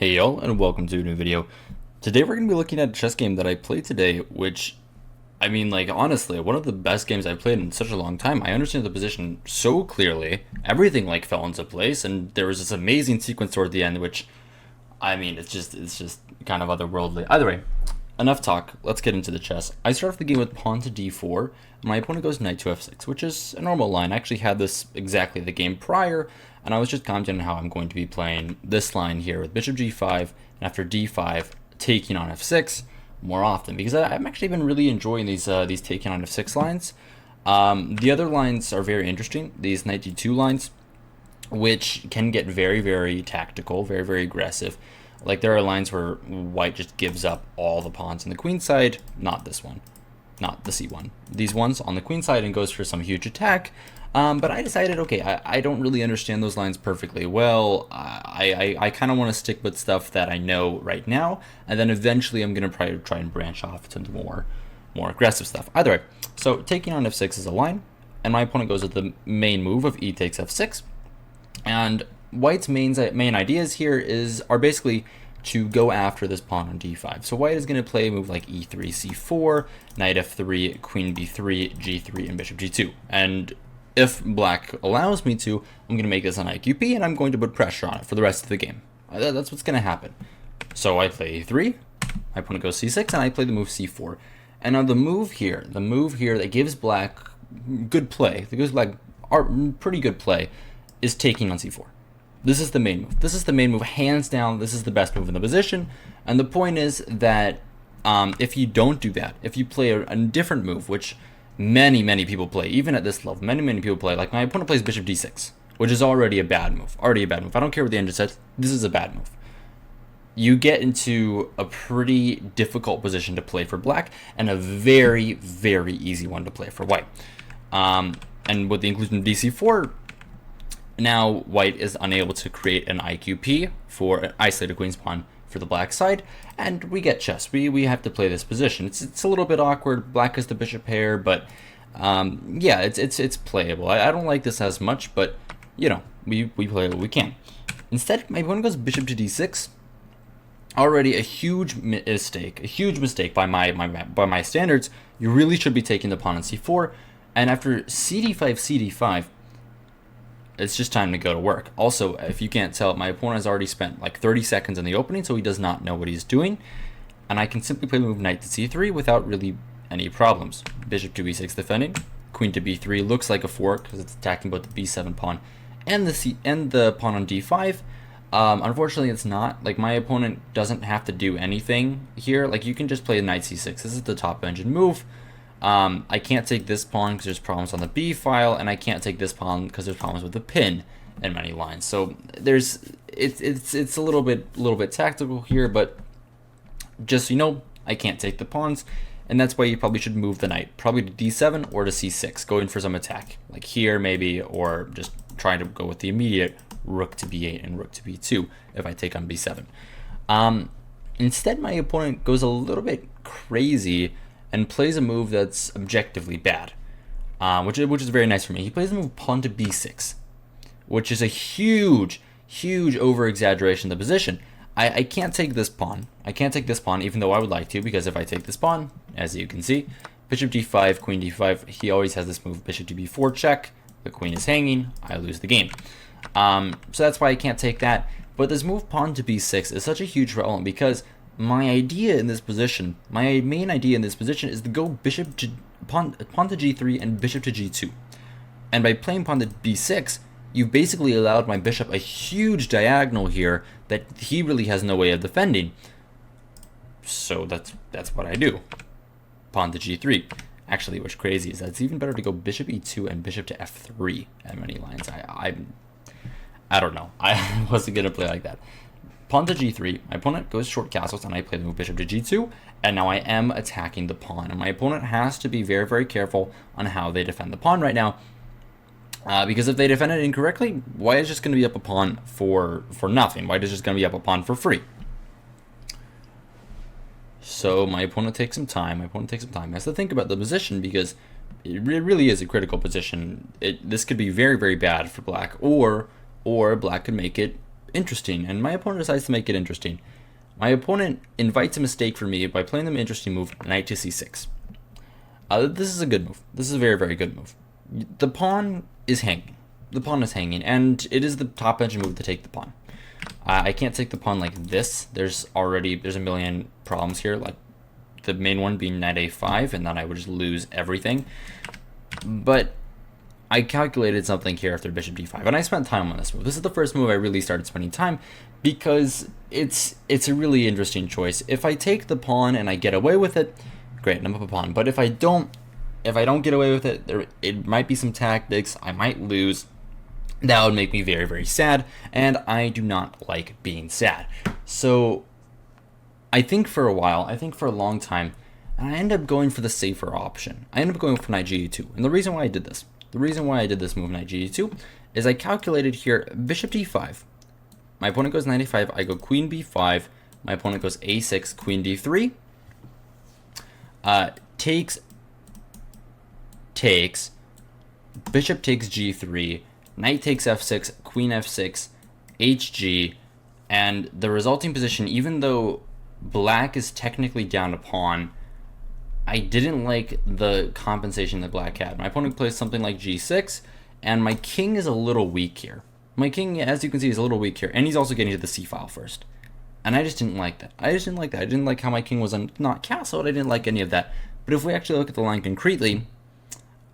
Hey y'all, and welcome to a new video. Today we're going to be looking at a chess game that I played today, which, honestly, one of the best games I've played in such a long time. I understand the position so clearly, everything, fell into place, and there was this amazing sequence toward the end, which, it's just kind of otherworldly. Either way, enough talk, let's get into the chess. I start off the game with pawn to d4, and my opponent goes knight to f6, which is a normal line. I actually had this exactly the game prior, and I was just commenting on how I'm going to be playing this line here with bishop g5, and after d5, taking on f6 more often, because I've actually been really enjoying these taking on f6 lines. The other lines are very interesting, these knight d2 lines, which can get very, very tactical, very, very aggressive. Like, there are lines where white just gives up all the pawns on the queen side, not this one, not the c1. These ones on the queen side and goes for some huge attack. But I decided, okay, I don't really understand those lines perfectly well. I kind of want to stick with stuff that I know right now, and then eventually I'm going to try and branch off to the more aggressive stuff. Either way, so taking on f6 is a line, and my opponent goes with the main move of e takes f6. And white's main ideas here are basically to go after this pawn on d5. So white is going to play a move like e3, c4, knight f3, queen b3, g3, and bishop g2. And if black allows me to, I'm going to make this an IQP, and I'm going to put pressure on it for the rest of the game. That's what's going to happen. So I play e3, my opponent goes c6, and I play the move c4. And now the move here that gives black good play, that gives black pretty good play, is taking on c4. This is the main move. This is the main move, hands down. This is the best move in the position. And the point is that if you don't do that, if you play a different move, which many people play, even at this level, many people play, like my opponent plays bishop d6, which is already a bad move. I don't care what the engine says. This is a bad move. You get into a pretty difficult position to play for black, and a very, very easy one to play for white. And with the inclusion of dc4, now white is unable to create an IQP for an isolated queen's pawn for the black side, and we get chess. We have to play this position. It's a little bit awkward. Black is the bishop pair, but yeah, it's playable. I don't like this as much, but you know, we play what we can. Instead, my opponent goes bishop to d6. Already a huge mistake by my standards. You really should be taking the pawn on c4, and after cd5, it's just time to go to work. Also, if you can't tell, my opponent has already spent like 30 seconds in the opening, so he does not know what he's doing. And I can simply play the move knight to c3 without really any problems. Bishop to b6 defending. Queen to b3 looks like a fork because it's attacking both the b7 pawn and the pawn on d5. Unfortunately, it's not. Like, my opponent doesn't have to do anything here. Like, you can just play knight c6. This is the top engine move. I can't take this pawn because there's problems on the b file, and I can't take this pawn because there's problems with the pin in many lines. So it's a little bit tactical here, but just so you know, I can't take the pawns, and that's why you probably should move the knight, probably to d7 or to c6, going for some attack, like here maybe, or just trying to go with the immediate rook to b8 and rook to b2 if I take on b7. Instead, my opponent goes a little bit crazy and plays a move that's objectively bad, which is very nice for me. He plays the move pawn to b6, which is a huge over-exaggeration of the position. I can't take this pawn. I can't take this pawn, even though I would like to, because if I take this pawn, as you can see, bishop d5, queen d5, he always has this move, bishop to b4 check, the queen is hanging, I lose the game. So that's why I can't take that. But this move pawn to b6 is such a huge problem, because my main idea in this position is to go pawn to g3 and bishop to g2. And by playing pawn to b6, you've basically allowed my bishop a huge diagonal here that he really has no way of defending. So that's what I do. Pawn to g3. Actually, what's crazy is that it's even better to go bishop e2 and bishop to f3 at many lines. I don't know. I wasn't gonna play like that. Pawn to g3, my opponent goes short castles, and I play the move bishop to g2, and now I am attacking the pawn, and my opponent has to be very, very careful on how they defend the pawn right now, because if they defend it incorrectly, white is just going to be up a pawn for nothing. White is just going to be up a pawn for free. So my opponent takes some time. He has to think about the position, because it really is a critical position. This could be very, very bad for black, or black could make it interesting, and my opponent decides to make it interesting. My opponent invites a mistake for me by playing the interesting move, knight to c6. This is a good move. This is a very, very good move. The pawn is hanging. The pawn is hanging, and it is the top edge move to take the pawn. I can't take the pawn like this. There's a million problems here, like the main one being knight a5, and then I would just lose everything. But I calculated something here after bishop d5, and I spent time on this move. This is the first move I really started spending time, because it's a really interesting choice. If I take the pawn and I get away with it, great, I'm up a pawn. But if I don't get away with it, it might be some tactics. I might lose. That would make me very, very sad, and I do not like being sad. So I think for a long time, and I ended up going for the safer option. I ended up going for knight g2, and the reason why I did this move, knight g2, is I calculated here bishop d5. My opponent goes knight a5, I go queen b5, my opponent goes a6, queen d3, takes, bishop takes g3, knight takes f6, queen f6, hg, and the resulting position, even though black is technically down a pawn, I didn't like the compensation that black had. My opponent plays something like g6, and my king is a little weak here. My king, as you can see, is a little weak here, and he's also getting to the c file first. And I just didn't like that. I didn't like how my king was not castled. I didn't like any of that. But if we actually look at the line concretely,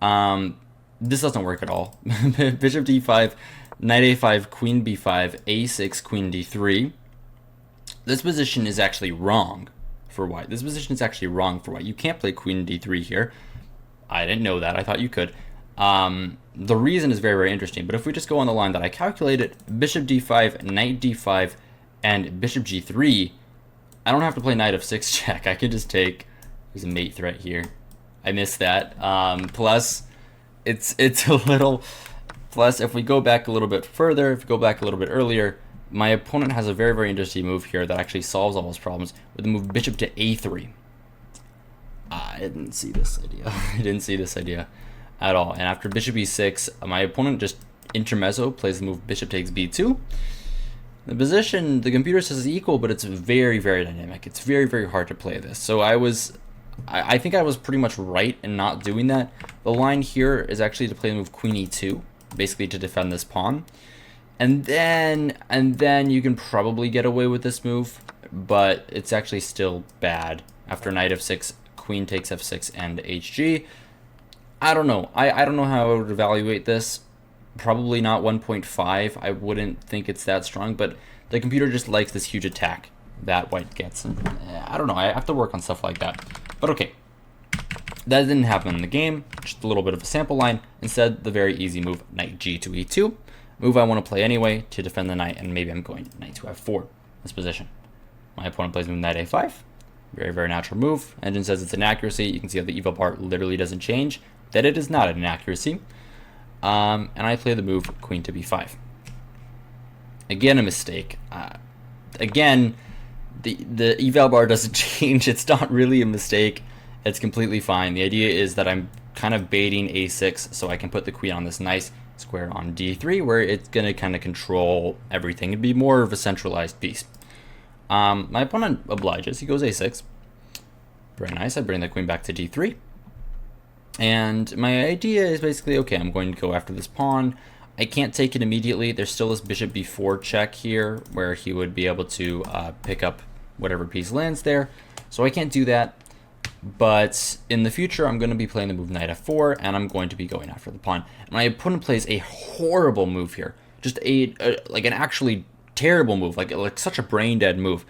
this doesn't work at all. Bishop d5, knight a5, queen b5, a6, queen d3. This position is actually wrong for white. You can't play queen d3 here. I didn't know that. I thought you could. The reason is very, very interesting. But if we just go on the line that I calculated, bishop d5, knight d5, and bishop g3, I don't have to play knight f6 check. I could just take... There's a mate threat here. I missed that. Plus, it's a little... Plus, if we go back a little bit further, if we go back a little bit earlier, my opponent has a very, very interesting move here that actually solves all his problems with the move bishop to a3. I didn't see this idea. At all. And after bishop e6, my opponent just intermezzo plays the move bishop takes b2. The position, the computer says is equal, but it's very, very dynamic. It's very, very hard to play this. So I think I was pretty much right in not doing that. The line here is actually to play the move queen e2, basically to defend this pawn. And then you can probably get away with this move, but it's actually still bad. After knight f6, queen takes f6 and hg. I don't know. I don't know how I would evaluate this. Probably not 1.5. I wouldn't think it's that strong, but the computer just likes this huge attack that white gets. And I don't know. I have to work on stuff like that. But okay. That didn't happen in the game. Just a little bit of a sample line. Instead, the very easy move, knight g to e2. Move I want to play anyway to defend the knight, and maybe I'm going knight to f4. This position. My opponent plays move knight a5. Very, very natural move. Engine says it's an accuracy. You can see how the eval bar literally doesn't change. That it is not an accuracy. And I play the move queen to b5. Again, a mistake. Again, the eval bar doesn't change. It's not really a mistake. It's completely fine. The idea is that I'm kind of baiting a6 so I can put the queen on this nice square on d3 where it's going to kind of control everything and be more of a centralized piece. My opponent obliges. He goes a6. Very nice. I bring the queen back to d3. And my idea is basically, okay, I'm going to go after this pawn. I can't take it immediately. There's still this bishop b4 check here where he would be able to pick up whatever piece lands there. So I can't do that. But in the future, I'm going to be playing the move knight f4, and I'm going to be going after the pawn. My opponent plays a horrible move here. Just like an actually terrible move, like such a brain-dead move.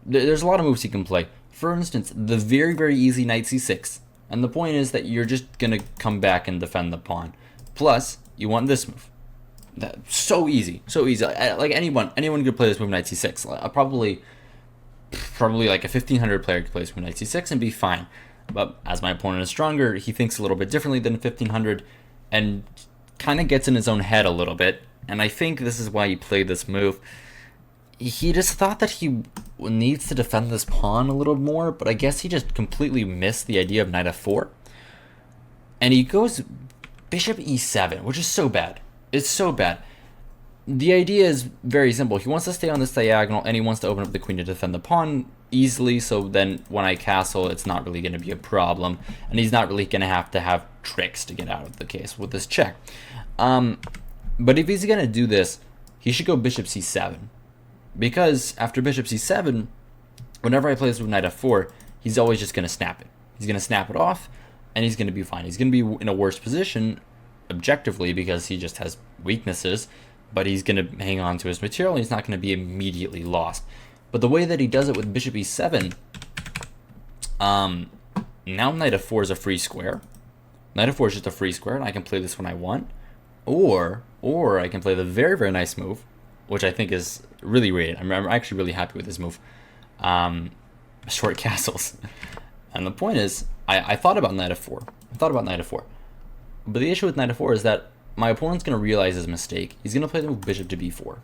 There's a lot of moves he can play. For instance, the very, very easy knight c6. And the point is that you're just going to come back and defend the pawn. Plus, you want this move. That's so easy. So easy. Like anyone could play this move knight c6. Probably like a 1500 player could play this move knight c6 and be fine. But as my opponent is stronger, he thinks a little bit differently than 1500 and kind of gets in his own head a little bit. And I think this is why he played this move. He just thought that he needs to defend this pawn a little more, but I guess he just completely missed the idea of knight f4. And he goes bishop e7, which is so bad. It's so bad. the idea is very simple. He wants to stay on this diagonal, and he wants to open up the queen to defend the pawn easily, so then when I castle, it's not really going to be a problem, and he's not really going to have tricks to get out of the case with this check. But if he's going to do this, he should go bishop c7, because after bishop c7, whenever I play this with knight f4, he's always just going to snap it. He's going to snap it off, and he's going to be fine. He's going to be in a worse position objectively because he just has weaknesses, but he's going to hang on to his material, and he's not going to be immediately lost. But the way that he does it with bishop e7, now knight f4 is a free square. Knight f4 is just a free square, and I can play this when I want. Or I can play the very, very nice move, which I think is really great. I'm actually really happy with this move. Short castles. And the point is, I thought about knight f4. But the issue with knight f4 is that my opponent's going to realize his mistake. He's going to play the move bishop to b4.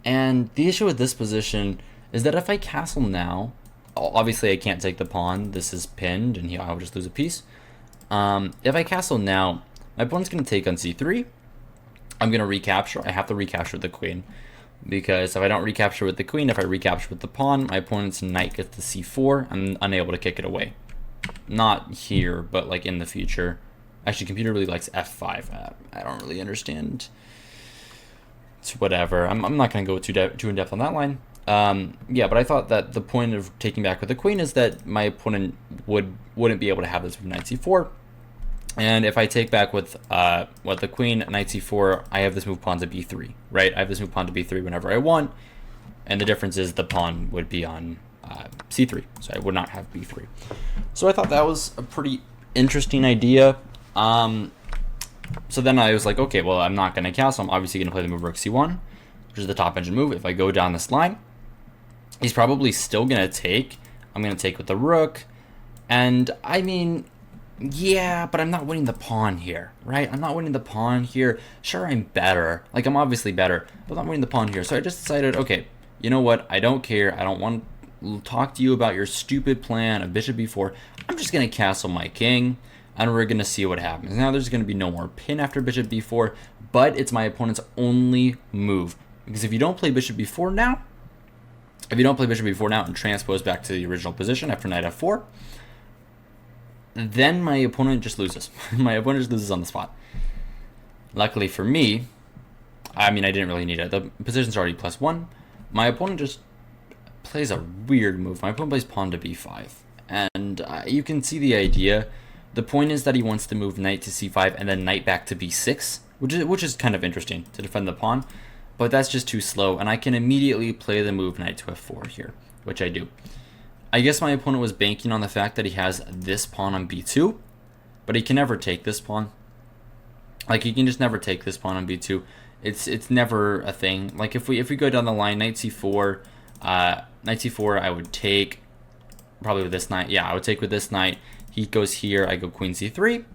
And the issue with this position is that if I castle now, obviously I can't take the pawn. This is pinned, and I'll just lose a piece. If I castle now, my opponent's going to take on c3. I'm going to recapture. I have to recapture the queen, because if I don't recapture with the queen, if I recapture with the pawn, my opponent's knight gets to c4. I'm unable to kick it away. Not here, but like in the future. Actually, computer really likes f5. I don't really understand. It's whatever. I'm not going to go too in depth on that line. Yeah, but I thought that the point of taking back with the queen is that my opponent wouldn't be able to have this with knight c4. And if I take back with the queen, knight c4, I have this move pawn to b3, right? I have this move pawn to b3 whenever I want, and the difference is the pawn would be on c3, so I would not have b3. So I thought that was a pretty interesting idea. So then I was like, okay, well, I'm not going to castle. I'm obviously going to play the move rook c1, which is the top engine move. If I go down this line, he's probably still going to take. I'm going to take with the rook, and I mean, yeah, but I'm not winning the pawn here, right? I'm not winning the pawn here. Sure, I'm better. Like, I'm obviously better, but I'm not winning the pawn here. So I just decided, okay, you know what? I don't care. I don't want to talk to you about your stupid plan of bishop b4. I'm just going to castle my king, and we're going to see what happens. Now, there's going to be no more pin after bishop b4, but it's my opponent's only move. Because if you don't play bishop b4 now, and transpose back to the original position after knight f4, then my opponent just loses. My opponent just loses on the spot. Luckily for me, I mean, I didn't really need it. The position's already +1. My opponent just plays a weird move. My opponent plays pawn to b5. And you can see the idea. The point is that he wants to move knight to c5 and then knight back to b6, which is kind of interesting to defend the pawn. But that's just too slow, and I can immediately play the move knight to f4 here, which I do. I guess my opponent was banking on the fact that he has this pawn on b2, but he can never take this pawn. Like, he can just never take this pawn on b2. It's never a thing. Like, if we go down the line, knight c4, I would take probably with this knight. Yeah, I would take with this knight. He goes here, I go queen c3.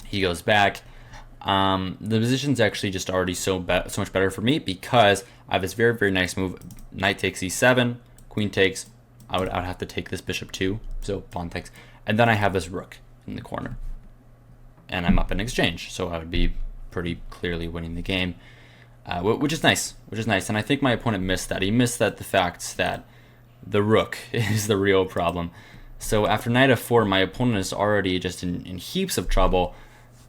He goes back. The position's actually just already so much better for me because I have this very, very nice move. Knight takes e7, queen takes. I would have to take this bishop too, so pawn takes. And then I have this rook in the corner. And I'm up in exchange, so I would be pretty clearly winning the game, which is nice. And I think my opponent missed that. He missed that the fact that the rook is the real problem. So after knight f4, my opponent is already just in heaps of trouble,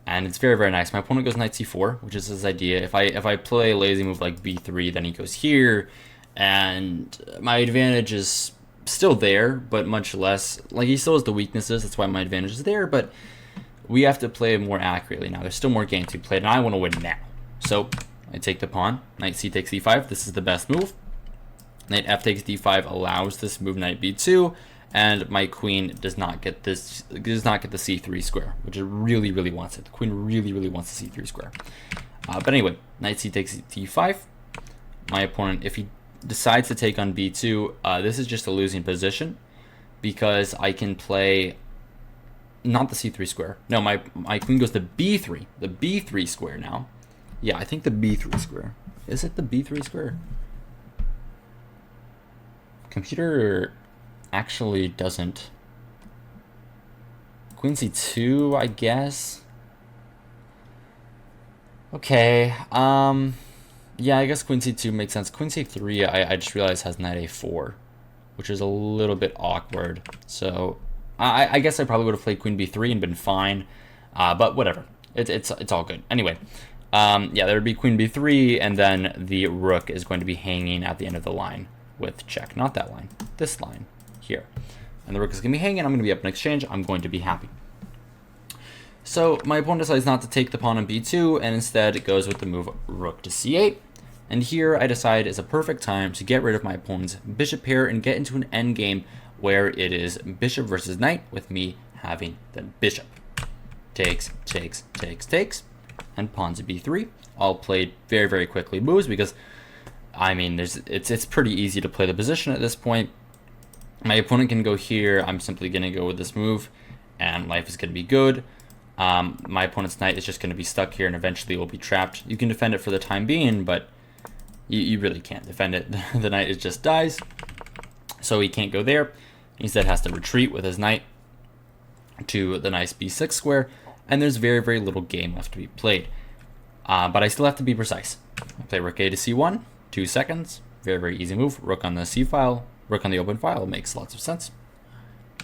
and it's very, very nice. My opponent goes knight c4, which is his idea. If I play a lazy move like b3, then he goes here, and my advantage is still there, but much less. Like, he still has the weaknesses, that's why my advantage is there, but we have to play more accurately now. There's still more games to be played, and I want to win now. So I take the pawn, knight c takes e5. This is the best move. Knight f takes d5 allows this move knight b2, and my queen does not get the c3 square, which it really, really wants it. The queen really, really wants the c3 square. But anyway, knight c takes d5. My opponent, if he decides to take on b2, this is just a losing position because I can play not the c3 square. No, my queen goes to b3, the b3 square now. Yeah, I think the b3 square. Is it the b3 square? Computer actually doesn't. Queen c2, I guess. Okay. Yeah, I guess queen c2 makes sense. Queen c3, I just realized has knight a4, which is a little bit awkward. So I guess I probably would have played queen b3 and been fine. But whatever. It's all good. Anyway, yeah, there would be queen b3, and then the rook is going to be hanging at the end of the line with check. Not that line. This line here. And the rook is going to be hanging. I'm going to be up in exchange. I'm going to be happy. So my opponent decides not to take the pawn on b2, and instead it goes with the move rook to c8. And here I decide is a perfect time to get rid of my opponent's bishop pair and get into an endgame where it is bishop versus knight, with me having the bishop. Takes, takes, takes, takes, and pawn to b3. All played very, very quickly moves because, I mean, it's pretty easy to play the position at this point. My opponent can go here. I'm simply going to go with this move, and life is going to be good. My opponent's knight is just going to be stuck here and eventually will be trapped. You can defend it for the time being, but you really can't defend it. The knight just dies, so he can't go there. He instead has to retreat with his knight to the nice b6 square, and there's very, very little game left to be played. But I still have to be precise. I play rook a to c1, 2 seconds. Very, very easy move. Rook on the c file, rook on the open file makes lots of sense.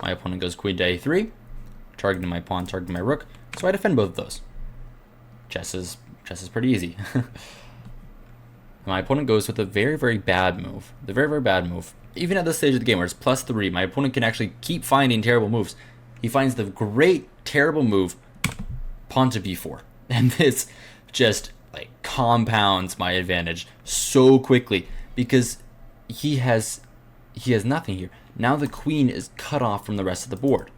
My opponent goes queen to a3, targeting my pawn, targeting my rook. So I defend both of those. Chess is pretty easy. My opponent goes with a very, very bad move. The very, very bad move. Even at this stage of the game where it's +3, my opponent can actually keep finding terrible moves. He finds the great, terrible move, pawn to b4. And this just like compounds my advantage so quickly because he has nothing here. Now the queen is cut off from the rest of the board.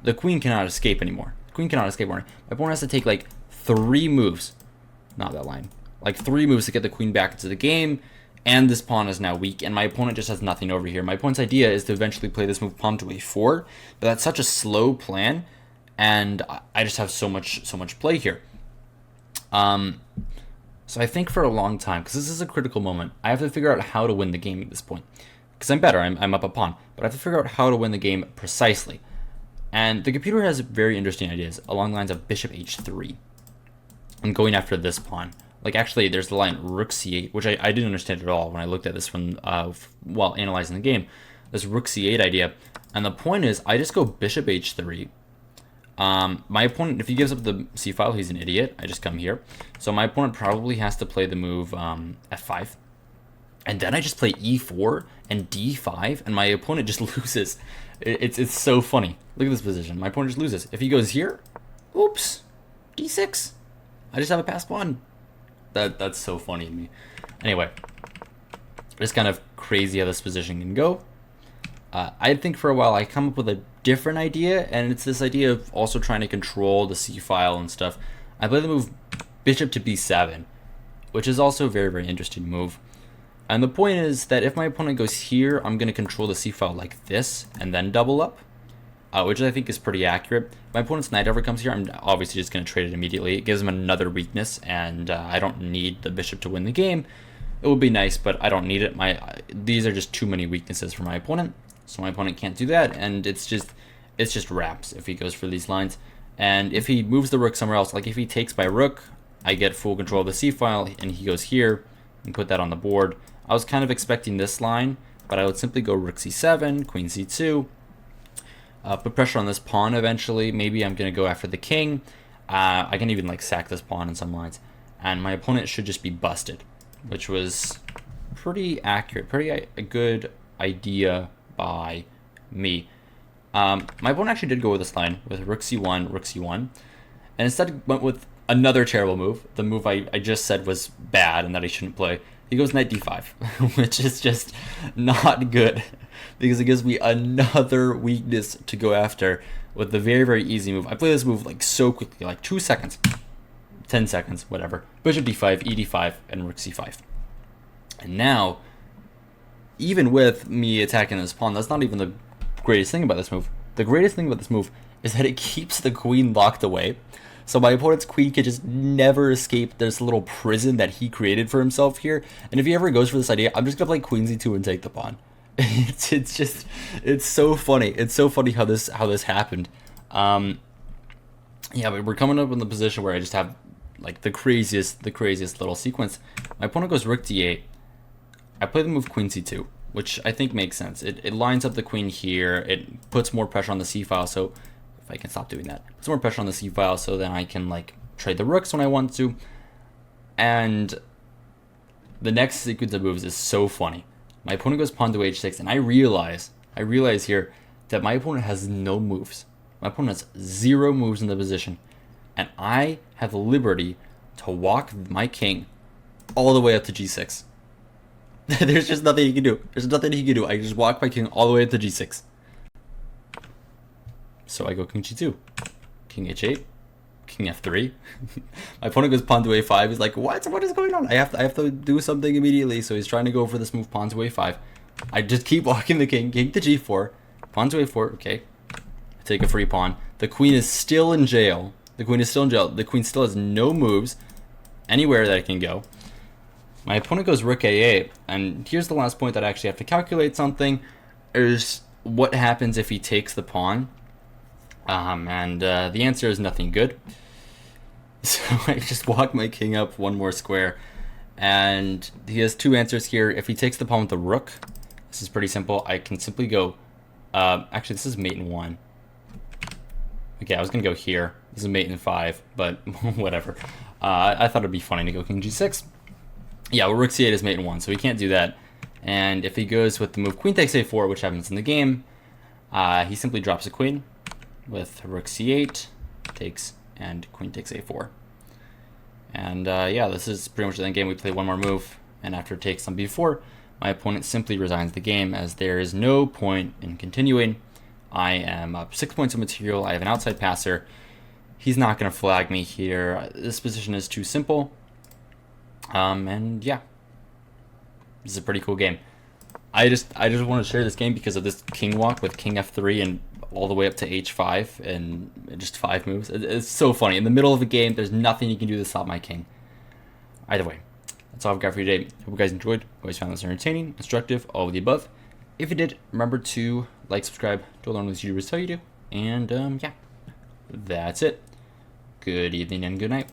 The queen cannot escape anymore. The queen cannot escape anymore. My opponent has to take like 3 moves. Not that line. Like 3 moves to get the queen back into the game. And this pawn is now weak. And my opponent just has nothing over here. My opponent's idea is to eventually play this move pawn to a4. But that's such a slow plan. And I just have so much play here. So I think for a long time, because this is a critical moment, I have to figure out how to win the game at this point. Because I'm better. I'm up a pawn. But I have to figure out how to win the game precisely. And the computer has very interesting ideas along the lines of bishop h3 and going after this pawn. Like actually there's the line rook c8, which I didn't understand at all when I looked at this one while analyzing the game. This rook c8 idea. And the point is I just go bishop h3. My opponent, if he gives up the c file, he's an idiot. I just come here. So my opponent probably has to play the move f5. And then I just play e4 and d5, and my opponent just loses. It's so funny. Look at this position. My opponent just loses. If he goes here, oops, d6. I just have a passed pawn. That's so funny to me. Anyway, it's kind of crazy how this position can go. I think for a while I come up with a different idea, and it's this idea of also trying to control the c file and stuff. I play the move bishop to b7, which is also a very, very interesting move. And the point is that if my opponent goes here, I'm going to control the c file like this and then double up, which I think is pretty accurate. If my opponent's knight ever comes here, I'm obviously just going to trade it immediately. It gives him another weakness, and I don't need the bishop to win the game. It would be nice, but I don't need it. These are just too many weaknesses for my opponent, so my opponent can't do that, and it's just wraps if he goes for these lines. And if he moves the rook somewhere else, like if he takes my rook, I get full control of the c file, and he goes here and put that on the board. I was kind of expecting this line, but I would simply go rook c7, queen c2, put pressure on this pawn eventually. Maybe I'm going to go after the king. I can even like sack this pawn in some lines. And my opponent should just be busted, which was pretty accurate, a good idea by me. My opponent actually did go with this line with rook c1, and instead went with another terrible move. The move I just said was bad and that I shouldn't play. He goes knight d5, which is just not good because it gives me another weakness to go after with the very, very easy move. I play this move like so quickly, like 2 seconds, 10 seconds, whatever. Bishop d5, e d5, and rook c5. And now, even with me attacking this pawn, that's not even the greatest thing about this move. The greatest thing about this move is that it keeps the queen locked away. So my opponent's queen can just never escape this little prison that he created for himself here. And if he ever goes for this idea, I'm just gonna play queen c2 and take the pawn. It's so funny. It's so funny how this happened. Yeah, but we're coming up in the position where I just have like the craziest little sequence. My opponent goes rook d8. I play the move queen c2, which I think makes sense. It lines up the queen here. It puts more pressure on the c file. So if I can stop doing that, puts more pressure on the c file. So then I can like trade the rooks when I want to. And the next sequence of moves is so funny. My opponent goes pawn to h6, and I realize here that my opponent has no moves. My opponent has 0 moves in the position, and I have the liberty to walk my king all the way up to g6. There's just nothing he can do. There's nothing he can do. I just walk my king all the way up to g6. So I go king g2, king h8, king f3. My opponent goes pawn to a5. He's like, what is going on? I have to do something immediately. So he's trying to go for this move, pawn to a5. I just keep walking the king to g4, pawn to a4. Okay, I take a free pawn. The queen is still in jail. The queen still has no moves anywhere that it can go. My opponent goes rook a8, and here's the last point that I actually have to calculate something, is what happens if he takes the pawn. The answer is nothing good. So I just walk my king up one more square, and he has 2 answers here. If he takes the pawn with the rook, this is pretty simple. I can simply go, actually this is mate in 1. Okay, I was gonna go here. This is mate in 5, but whatever. I thought it'd be funny to go king g6. Yeah, well, rook c8 is mate in 1, so he can't do that. And if he goes with the move queen takes a4, which happens in the game, he simply drops a queen with rook c8, takes, and queen takes a4. And yeah, this is pretty much the end game. We play one more move, and after it takes on b4, my opponent simply resigns the game, as there is no point in continuing. I am up 6 points of material. I have an outside passer. He's not going to flag me here. This position is too simple. And yeah, this is a pretty cool game. I just want to share this game because of this king walk with king f3 and all the way up to h5 and just 5 moves. It's so funny. In the middle of a game, there's nothing you can do to stop my king. Either way, that's all I've got for you today. Hope you guys enjoyed. Always found this entertaining, instructive, all of the above. If you did, remember to like, subscribe, do all the these YouTubers tell you to. And yeah, that's it. Good evening and good night.